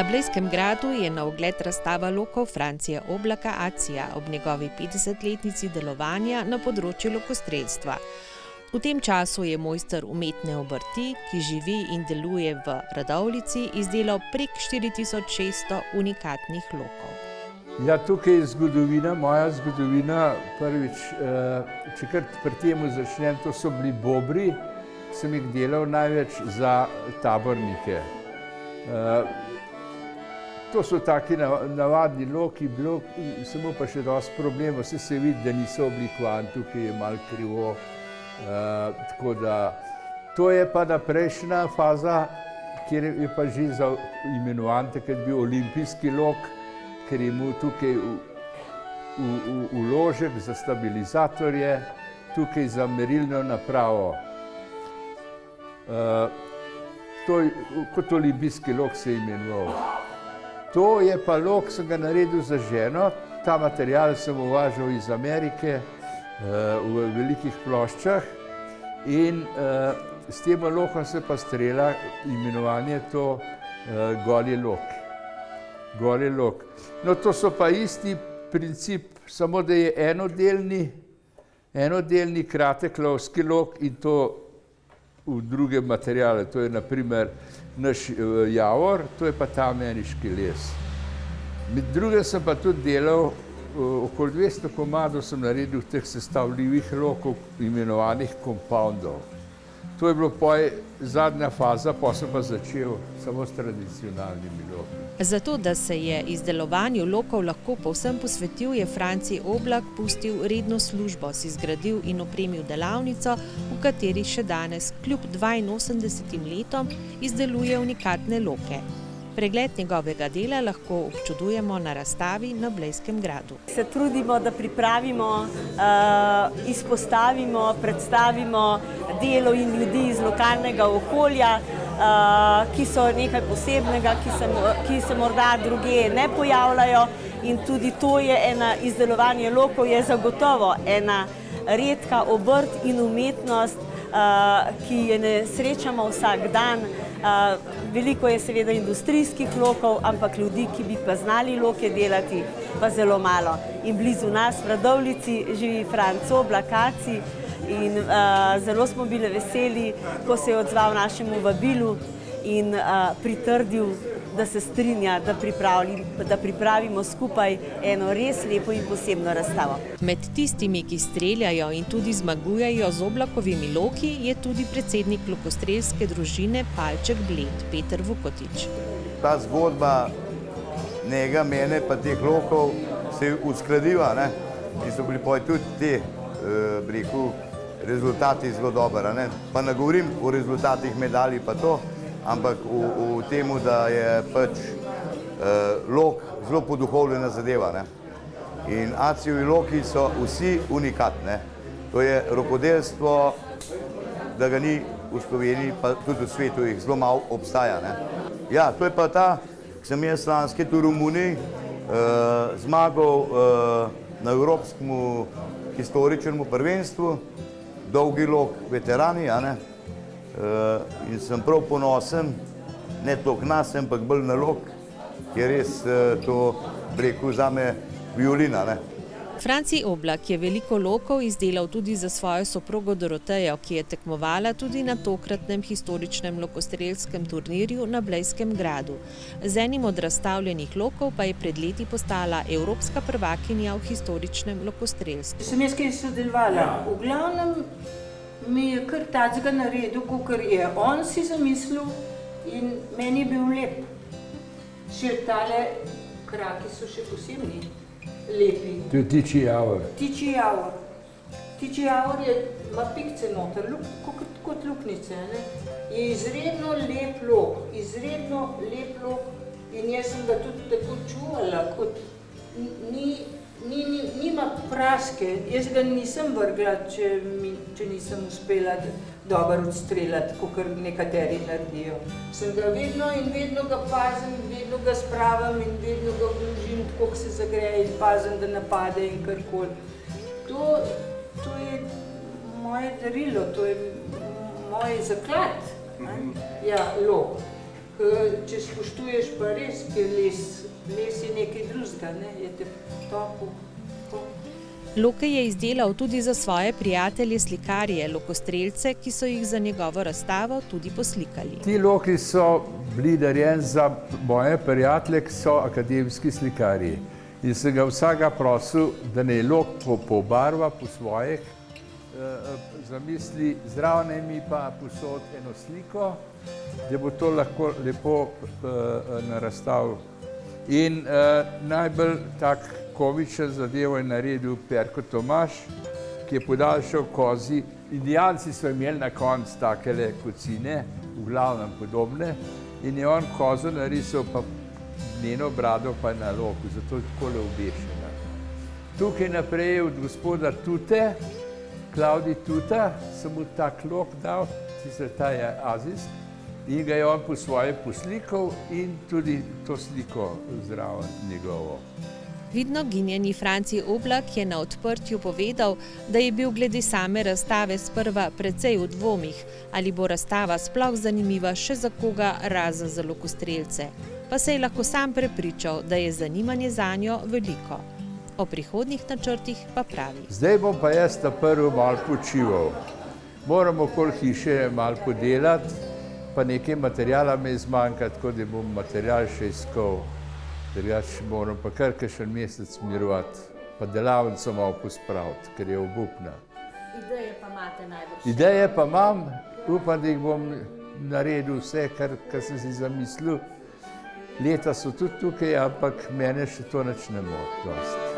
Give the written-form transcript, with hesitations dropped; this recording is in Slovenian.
Na Blejskem gradu je na ogled razstava lokov Francije Oblaka Acija ob njegovi 50-letnici delovanja na področju lokostrelstva. V tem času je mojster umetne obrti, ki živi in deluje v Radovljici, izdelal prek 4600 unikatnih lokov. Ja, tukaj je zgodovina, moja zgodovina. Prvič, če kar pri temu začnem, to so bili bobri, sem jih delal največ za tabornike. To so taki navadni loki, samo pa še dosti problemov, se vidi, da niso oblikovani, tukaj je malo krivo. Tako da, to je pa naprejšnja faza, kjer je pa že imenovan takrat bil olimpijski lok, ker je imel tukaj vložek za stabilizatorje, tukaj za merilno napravo. Kot olimpijski lok se je imenoval. To je pa lok, sem ga naredil za ženo, ta material sem uvažal iz Amerike v velikih ploščah in s tem lokom se pa strela imenovanje to goli lok. Goli lok. No, to so pa isti princip, samo da je enodelni kratek lovski lok in to v druge materiale. To je na primer naš javor, to je pa ta ameriški les. Med drugim sem pa tudi delal, okoli 200 komadov sem naredil teh sestavljivih lokov, imenovanih kompoundov. To je bilo zadnja faza, potem sem pa začel samo s tradicionalnimi loki. Zato, da se je izdelovanju lokov lahko povsem posvetil, je Franci Oblak pustil redno službo, si zgradil in opremil delavnico, v kateri še danes, kljub 82 letom, izdeluje unikatne loke. Pregled njegovega dela lahko občudujemo na razstavi na Blejskem gradu. Se trudimo, da pripravimo, izpostavimo, predstavimo delo in ljudi iz lokalnega okolja, ki so nekaj posebnega, ki se morda drugje ne pojavljajo, in tudi to je izdelovanje lokov je zagotovo ena redka obrt in umetnost, ki je ne srečamo vsak dan. Veliko je seveda industrijskih lokov, ampak ljudi, ki bi pa znali loke delati, pa zelo malo. In blizu nas v Radovljici živi Franc Oblak Aci in zelo smo bili veseli, ko se je odzval našemu vabilu in pritrdil, da se strinja, da pripravimo skupaj eno res lepo in posebno razstavo. Med tistimi, ki streljajo in tudi zmagujejo z Oblakovimi loki, je tudi predsednik lokostrelske družine Palček Bled, Peter Vukotič. Ta zgodba njega, mene pa teh lokov se je uskladila, in so bili tudi te, rezultati zelo dobri. Pa ne govorim o rezultatih medalj pa to, ampak v temu, da je pač lok zelo poduhovljena zadeva. In Acijevi loki so vsi unikatni. To je rokodelstvo, da ga ni v Sloveniji, pa tudi v svetu jih zelo malo obstaja. Ja, to je pa ta, ki sem jaz lansko v Romuniji zmagal na Evropskem historičnem prvenstvu, dolgi lok veterani, in sem prav ponosen, ne toliko nas, ampak bolj na lok, je res to, zame violina. Franci Oblak je veliko lokov izdelal tudi za svojo soprogo Dorotejo, ki je tekmovala tudi na tokratnem historičnem lokostrelskem turnirju na Blejskem gradu. Z enim od razstavljenih lokov pa je pred leti postala evropska prvakinja v historičnem lokostrelstvu. Sem jaz kaj sodelovala. V glavnem mi je kar tacga naredil, kakor je on si zamislil, in meni je bil lep. Še tale kraki so še posebni lepi. To je tiči javor. Tiči javor. Tiči javor ima pikce noter, kot luknice. Je izredno lep lok, in jaz sem ga tudi tako čuvala, kot nima praske. Jaz ga nisem vrgla, če nisem uspela dobro odstreljati, kakor nekateri naredijo. Sem ga vedno ga pazim, vedno ga spravim in vedno ga vložim, tako se zagreje in pazim, da napade in karkoli. To je moje darilo, to je moj zaklad. Ja, lok. če spoštuješ pa res, ker les je nekaj drugega, ne, je te topel. Loke je izdelal tudi za svoje prijatelje slikarje, lokostrelce, ki so jih za njegovo razstavo tudi poslikali. Ti loki so bili narejeni za moje prijatelje, ki so akademski slikarji. In sem ga vsega prosil, da naj lok pobarva po svojih zamisli, zraven mi pa posod eno sliko, da bo to lahko lepo narazstavil. In najbolj tak komičen zadevo je naredil Perko Tomaž, ki je podaljšal kozi. Indijanci so imeli na koncu takele kocine, v glavnem podobne, in je on kozo narisal, pa njeno brado pa na loku, zato je takole obešena. Tukaj naprej je od gospoda Tute, Klavdi Tuta, sem mu tak lok dal, sicer ta je azijsk, in ga je on po svoje poslikal in tudi to sliko zraven njegovo. Vidno ginjeni Franci Oblak je na odprtju povedal, da je bil glede same razstave sprva precej v dvomih, ali bo razstava sploh zanimiva še za koga razen za lokostrelce. Pa se je lahko sam prepričal, da je zanimanje zanjo veliko. O prihodnjih načrtih pa pravi. Zdaj bom pa jaz ta prvi malo počival. Moram okoli hiše malo podelati, pa nekaj materijala me zmanjka, tako da bom material še iskal. Drugače moram pa kar kakšen mesec mirovati, pa delavnico malo pospraviti, ker je obupna. Ideje pa imate najbolj. Ideje pa imam, upam, da jih bom naredil vse, kar sem si zamislil. Leta so tudi tukaj, ampak mene še to nič ne moti dosti.